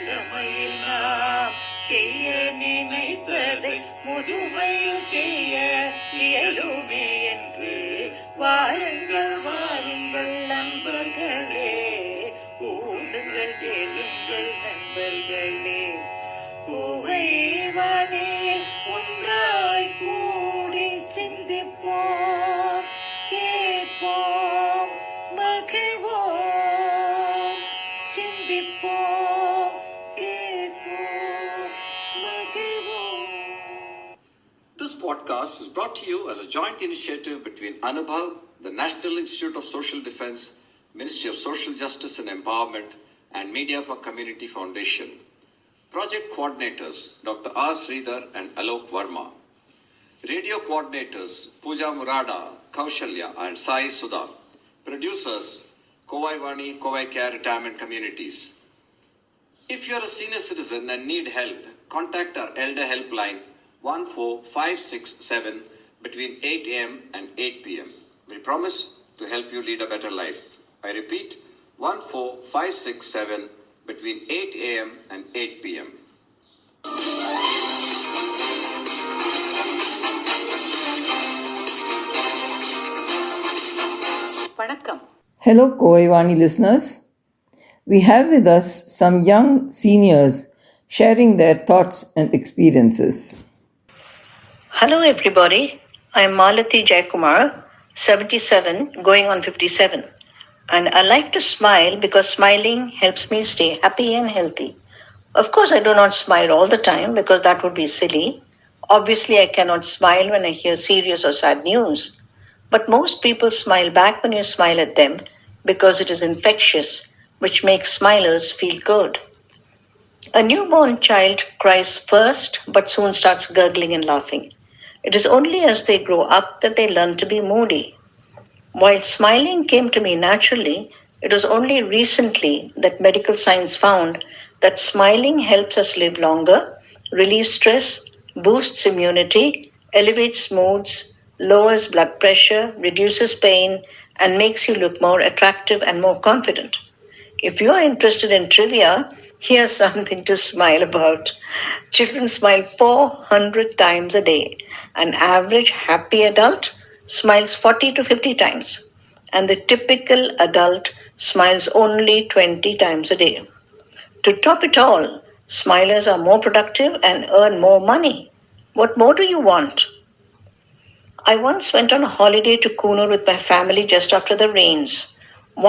இளமையில் நாம் செய்ய நினைப்பதை முதுமையில் செய்ய இயலுமே என்று வாருங்கள் வாருங்கள் நண்பர்களே, கூடுங்கள் கேளுங்கள் நண்பர்களே. பூவைவானே ஒன்றாய் கூடி சிந்திப்போம், கேட்போம், மகிழ்வோம். சிந்திப்போம், கேட்போம், மகிழ்வோம். This podcast is brought to you as a joint initiative between Anubhav, the National Institute of Social Defense, Ministry of Social Justice and Empowerment, and Media for Community Foundation. Project coordinators Dr. R. Sridhar and Alok Verma. Radio coordinators Pooja Murada, Kaushalya and Sai Sudha. Producers Kovai Vani, Kovai Care Retirement Communities. If you are a senior citizen and need help, contact our Elder Helpline 14567 between 8 a.m. and 8 p.m. We promise to help you lead a better life. I repeat, 14567 between 8 a.m. and 8 p.m. வணக்கம். Hello, Koivani listeners. We have with us some young seniors sharing their thoughts and experiences. Hello, everybody. I'm Malati Jaikumar, 77, going on 57. And I like to smile because smiling helps me stay happy and healthy. Of course, I do not smile all the time because that would be silly. Obviously, I cannot smile when I hear serious or sad news. But most people smile back when you smile at them because it is infectious, which makes smilers feel good. A newborn child cries first but soon starts gurgling and laughing. It is only as they grow up that they learn to be moody. While smiling came to me naturally, it was only recently that medical science found that smiling helps us live longer, relieves stress, boosts immunity, elevates moods, lowers blood pressure, reduces pain, and makes you look more attractive and more confident. If you are interested in trivia, here's something to smile about. Children smile 400 times a day. An average happy adult smiles 40 to 50 times, and the typical adult smiles only 20 times a day. To top it all, smilers are more productive and earn more money. What more do you want? I once went on a holiday to Kunur with my family just after the rains.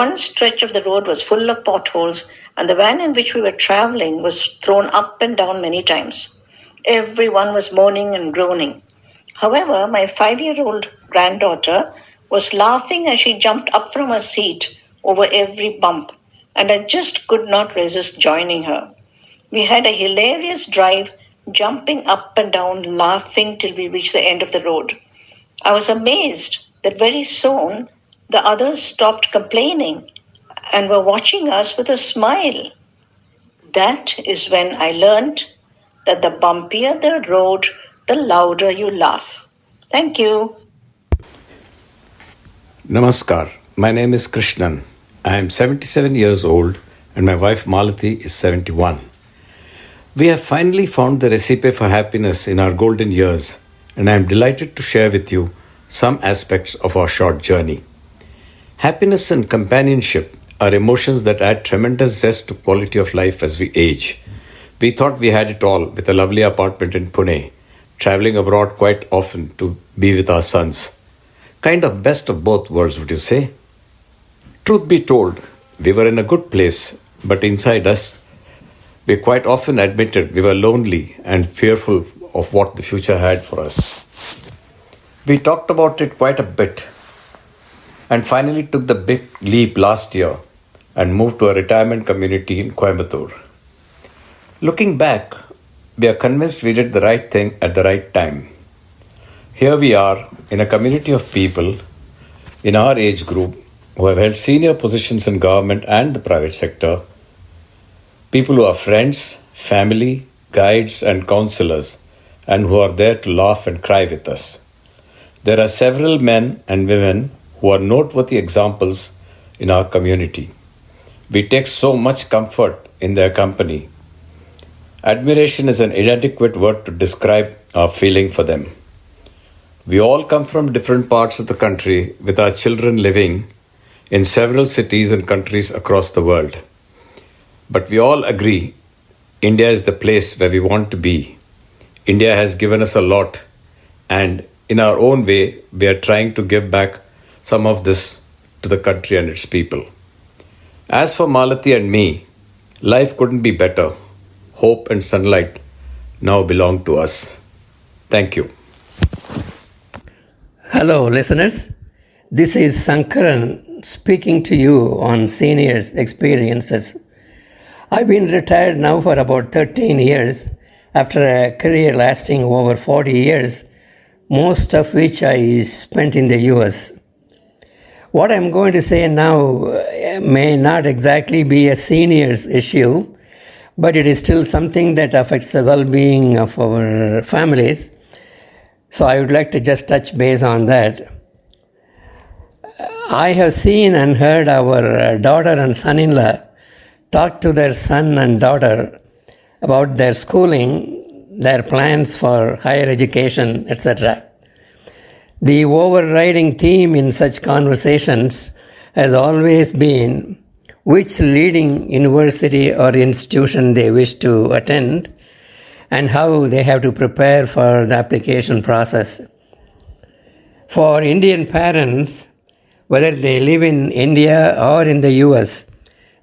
One stretch of the road was full of potholes, and the van in which we were traveling was thrown up and down many times. Everyone was moaning and groaning. However, my 5-year-old granddaughter was laughing as she jumped up from her seat over every bump, and I just could not resist joining her. We had a hilarious drive, jumping up and down, laughing till we reached the end of the road. I was amazed that very soon the others stopped complaining and were watching us with a smile. That is when I learned that the bumpier the road, the louder you laugh. Thank you. Namaskar. My name is Krishnan. I am 77 years old and my wife Malati is 71. We have finally found the recipe for happiness in our golden years, and I am delighted to share with you some aspects of our short journey. Happiness and companionship are emotions that add tremendous zest to quality of life as we age. We thought we had it all with a lovely apartment in Pune, traveling abroad quite often to be with our sons. Kind of best of both worlds, would you say? Truth be told, we were in a good place, but inside us, we quite often admitted we were lonely and fearful of what the future had for us. We talked about it quite a bit and finally took the big leap last year and moved to a retirement community in Coimbatore. Looking back, we are convinced we did the right thing at the right time. Here we are in a community of people in our age group who have held senior positions in government and the private sector, people who are friends, family, guides and counselors, and who are there to laugh and cry with us. There are several men and women who are noteworthy examples in our community. We take so much comfort in their company Admiration is an inadequate word to describe our feeling for them. We all come from different parts of the country with our children living in several cities and countries across the world. But we all agree India is the place where we want to be. India has given us a lot, and in our own way, we are trying to give back some of this to the country and its people. As for Malati and me, life couldn't be better. Hope and sunlight now belong to us. Thank you. Hello, listeners. This is Sankaran speaking to you on seniors' experiences. I've been retired now for about 13 years after a career lasting over 40 years, most of which I spent in the US. What I'm going to say now may not exactly be a seniors issue, but it is still something that affects the well-being of our families. So I would like to just touch base on that. I have seen and heard our daughter and son-in-law talk to their son and daughter about their schooling, their plans for higher education, etc. The overriding theme in such conversations has always been which leading university or institution they wish to attend and how they have to prepare for the application process. For Indian parents, whether they live in India or in the US,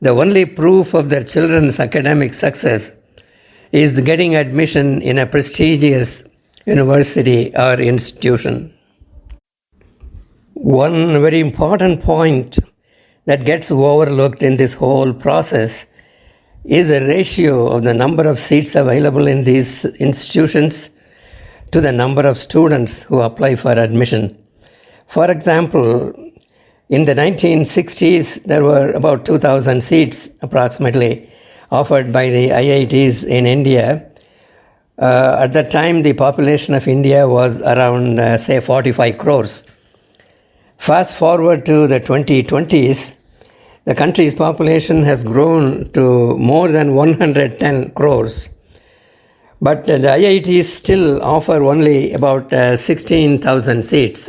the only proof of their children's academic success is getting admission in a prestigious university or institution. One very important point that gets overlooked in this whole process is a ratio of the number of seats available in these institutions to the number of students who apply for admission. For example, in the 1960s, there were about 2,000 seats approximately offered by the IITs in India. At that time, the population of India was around, 45 crores. Fast forward to the 2020s, the country's population has grown to more than 110 crores. But the IITs still offer only about 16,000 seats.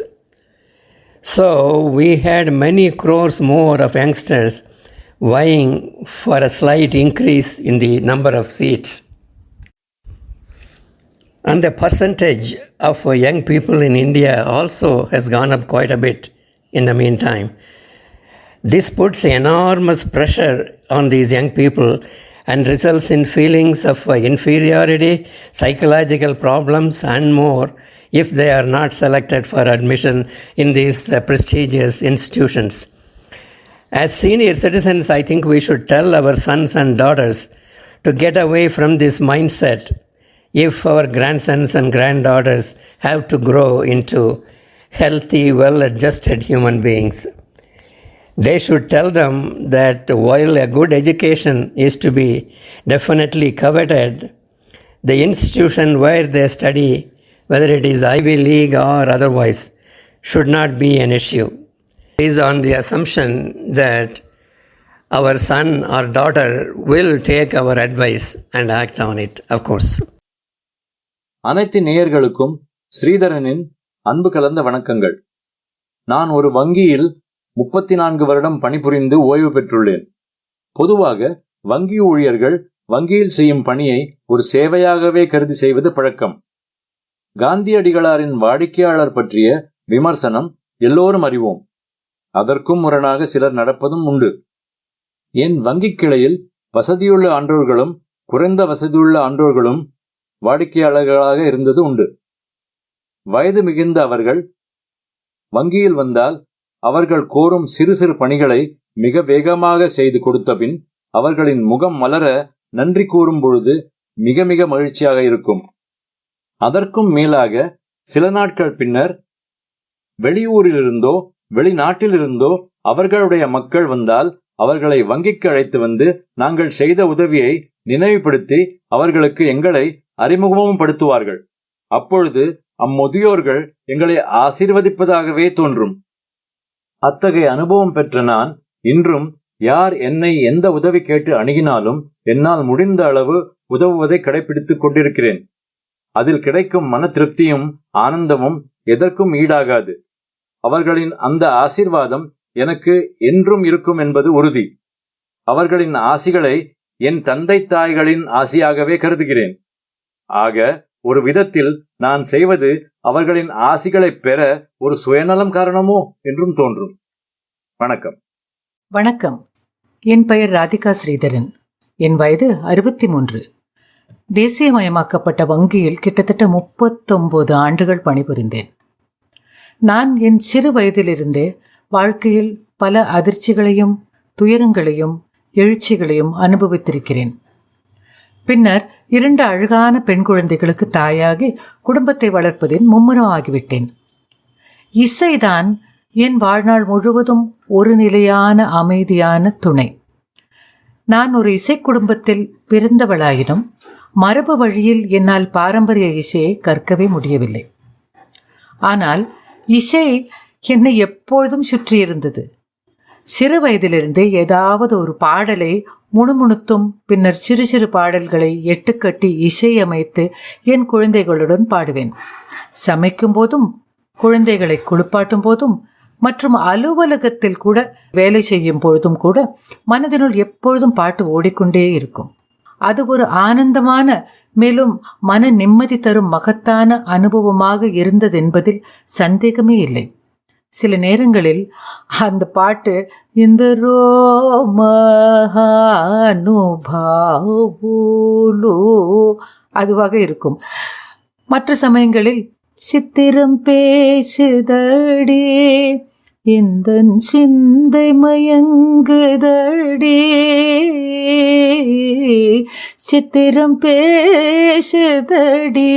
So we had many crores more of youngsters vying for a slight increase in the number of seats. And the percentage of young people in India also has gone up quite a bit in the meantime. This puts enormous pressure on these young people and results in feelings of inferiority, psychological problems, and more if they are not selected for admission in these prestigious institutions. As senior citizens, I think we should tell our sons and daughters to get away from this mindset if our grandsons and granddaughters have to grow into healthy, well-adjusted human beings. They should tell them that while a good education is to be definitely coveted, the institution where they study, whether it is Ivy League or otherwise, should not be an issue. It is on the assumption that our son or daughter will take our advice and act on it, of course. அனைத்து நேயர்களுக்கும் ஸ்ரீதரனின் அன்பு கலந்த வணக்கங்கள். நான் ஒரு வங்கியில் 34 வருடம் பணிபுரிந்து ஓய்வு பெற்றுள்ளேன். பொதுவாக வங்கி ஊழியர்கள் வங்கியில் செய்யும் பணியை ஒரு சேவையாகவே கருதி செய்வது பழக்கம். காந்தியடிகளாரின் வாடிக்கையாளர் பற்றிய விமர்சனம் எல்லோரும் அறிவோம். அதற்கும் முரணாக சிலர் நடப்பதும் உண்டு. என் வங்கிக் கிளையில் வசதியுள்ள ஆன்றோர்களும் குறைந்த வசதியுள்ள ஆன்றோர்களும் வாடிக்கையாளர்களாக இருந்தது உண்டு. வயது மிகுந்த அவர்கள் வங்கியில் வந்தால் அவர்கள் கோரும் சிறு சிறு பணிகளை மிக வேகமாக செய்து கொடுத்த பின் அவர்களின் முகம் மலர நன்றி கூறும் பொழுது மிக மிக மகிழ்ச்சியாக இருக்கும். அதற்கும் மேலாக சில நாட்கள் பின்னர் வெளியூரிலிருந்தோ வெளிநாட்டிலிருந்தோ அவர்களுடைய மக்கள் வந்தால் அவர்களை வங்கிக்கு அழைத்து வந்து நாங்கள் செய்த உதவியை நினைவுபடுத்தி அவர்களுக்கு எங்களை அறிமுகமும் படுத்துவார்கள். அப்பொழுது அம்முதியோர்கள் எங்களை ஆசீர்வதிப்பதாகவே தோன்றும். அத்தகைய அனுபவம் பெற்ற நான் இன்றும் யார் என்னை எந்த உதவி கேட்டு அணுகினாலும் என்னால் முடிந்த அளவு உதவுவதை கடைபிடித்துக் கொண்டிருக்கிறேன். அதில் கிடைக்கும் மன திருப்தியும் ஆனந்தமும் எதற்கும் ஈடாகாது. அவர்களின் அந்த ஆசீர்வாதம் எனக்கு என்றும் இருக்கும் என்பது உறுதி. அவர்களின் ஆசிகளை என் தந்தை தாய்களின் ஆசியாகவே கருதுகிறேன். ஆக ஒரு விதத்தில் நான் செய்வது அவர்களின் ஆசிகளை பெற ஒரு சுயநலம் காரணமோ என்றும் தோன்றும். வணக்கம். வணக்கம். என் பெயர் ராதிகா ஸ்ரீதரன். என் வயது 63. தேசியமயமாக்கப்பட்ட வங்கியில் கிட்டத்தட்ட 39 ஆண்டுகள் பணிபுரிந்தேன். நான் என் சிறு வயதிலிருந்தே வாழ்க்கையில் பல அதிர்ச்சிகளையும் துயரங்களையும் எழுச்சிகளையும் அனுபவித்திருக்கிறேன். பின்னர் 2 அழகான பெண் குழந்தைகளுக்கு தாயாகி குடும்பத்தை வளர்ப்பதில் மும்முரம் ஆகிவிட்டேன். இசைதான் என் வாழ்நாள் முழுவதும் ஒரு நிலையான அமைதியான துணை. நான் ஒரு இசை குடும்பத்தில் பிறந்தவளாயினும் மரபு வழியில் என்னால் பாரம்பரிய இசையை கற்கவே முடியவில்லை. ஆனால் இசை என்னை எப்பொழுதும் சுற்றியிருந்தது. சிறு வயதிலிருந்தே ஏதாவது ஒரு பாடலை முணுமுணுத்தும் பின்னர் சிறு சிறு பாடல்களை எட்டுக்கட்டி இசையமைத்து என் குழந்தைகளுடன் பாடுவேன். சமைக்கும் போதும், குழந்தைகளை குளிப்பாட்டும் போதும் மற்றும் அலுவலகத்தில் கூட வேலை செய்யும் பொழுதும் கூட மனதினுள் எப்பொழுதும் பாட்டு ஓடிக்கொண்டே இருக்கும். அது ஒரு ஆனந்தமான மேலும் மன நிம்மதி தரும் மகத்தான அனுபவமாக இருந்ததென்பதில் சந்தேகமே இல்லை. சில நேரங்களில் அந்த பாட்டு இந்த ரோமஹானுபாவுலு அதுவாக இருக்கும். மற்ற சமயங்களில் சித்திரம் பேசுதடி இந்த சிந்தை மயங்குதடி சித்திரம் பேசுதடி.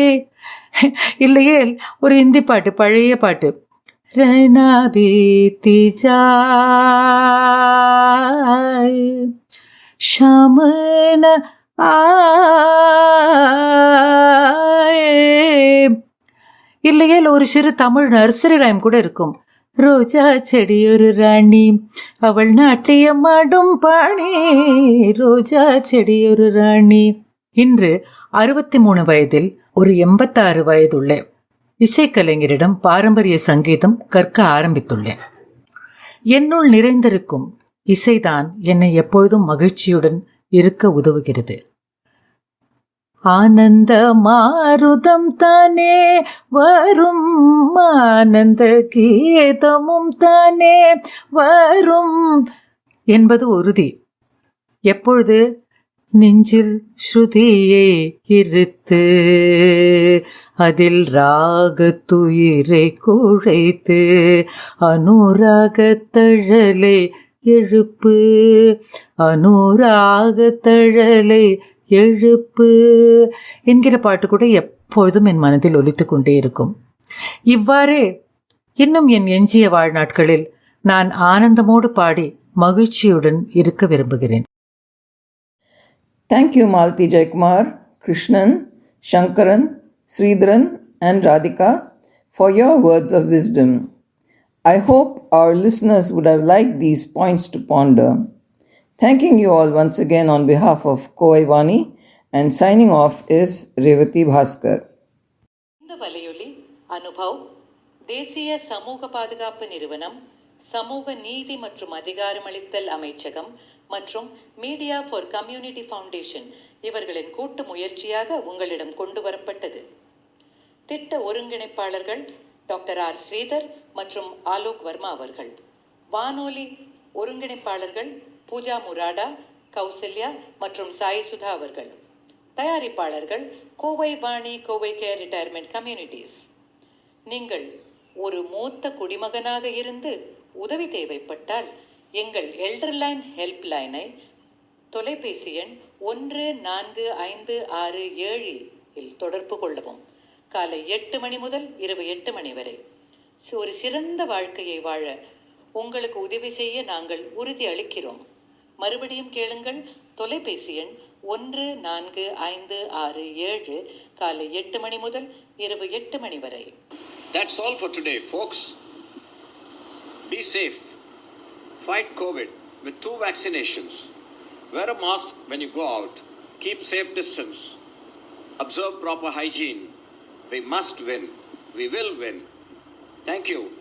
இல்லையே ஒரு ஹிந்தி பாட்டு, பழைய பாட்டு, रहना बीती जाए शाम न आए. இல்லையே ஒரு சிறு தமிழ் நர்சரி ரைம் கூட இருக்கும். ரோஜா செடி ஒரு ராணி அவள் நாட்டியம் ஆடும் பாணி, ரோஜா செடி ஒரு ராணி. இன்று 63 வயதில் ஒரு 86 வயதுள்ள இசைக்கலைஞரிடம் பாரம்பரிய சங்கீதம் கற்க ஆரம்பித்துள்ளேன். என்னுள் நிறைந்திருக்கும் இசைதான் என்னை எப்பொழுதும் மகிழ்ச்சியுடன் இருக்க உதவுகிறது. ஆனந்த மாருதம் தானே வரும், ஆனந்த கீதமும் தானே வரும் என்பது உறுதி. எப்பொழுது நெஞ்சில் ஸ்ருதியை இருத்து அதில் ராகத்துயிரை குழைத்து அனுராகத்தழலை எழுப்பு, அனுராகத்தழலை எழுப்பு என்கிற பாட்டு கூட எப்பொழுதும் என் மனதில் ஒலித்து கொண்டே இருக்கும். இவ்வாறே இன்னும் என் எஞ்சிய வாழ்நாட்களில் நான் ஆனந்தமோடு பாடி மகிழ்ச்சியுடன் இருக்க விரும்புகிறேன். Thank you, Malati Jaikumar, Krishnan, Shankaran, Sridharan, and Radhika for your words of wisdom. I hope our listeners would have liked these points to ponder. Thanking you all once again on behalf of Kowai Vani, and signing off is Revati Bhaskar. இந்த வலையொலி அனுபவ், தேசிய சமூக பாதுகாப்பு நிறுவனம், சமூக நீதி மற்றும் அதிகாரமளித்தல் அமைச்சகம் மற்றும் மீடியா ஃபார் கம்யூனிட்டி ஃபவுண்டேஷன் இவர்களின் கூட்டு முயற்சியாக உங்களிடம் கொண்டு வரப்பட்டது. திட்ட ஒருங்கிணைப்பாளர்கள் டாக்டர் ஆர் ஸ்ரீதர் மற்றும் ஆலோக் வர்மா அவர்கள். வானொலி ஒருங்கிணைப்பாளர்கள் பூஜா முராடா, கௌசல்யா மற்றும் சாய் சுதா அவர்கள். தயாரிப்பாளர்கள் Kovai Vani, Kovai care retirement communities. நீங்கள் ஒரு மூத்த குடிமகனாக இருந்து உதவி தேவைப்பட்டால் எங்கள் எல்டர்லைன் ஹெல்ப் லைனை தொலைபேசி எண் 145667 இல் தொடர்பு கொள்ளவும். காலை 8 மணி முதல் இரவு 8 மணி வரை. ஒரு சிறந்த வாழ்க்கையை வாழ உங்களுக்கு உதவி செய்ய நாங்கள் உறுதி அளிக்கிறோம். மறுபடியும் கேளுங்கள். தொலைபேசி எண் 145667 காலை 8 மணி முதல் இரவு 8 மணி வரை. That's all for today, folks. Be safe. Fight COVID with 2 vaccinations. Wear a mask when you go out. Keep safe distance. Observe proper hygiene. We must win. We will win. Thank you.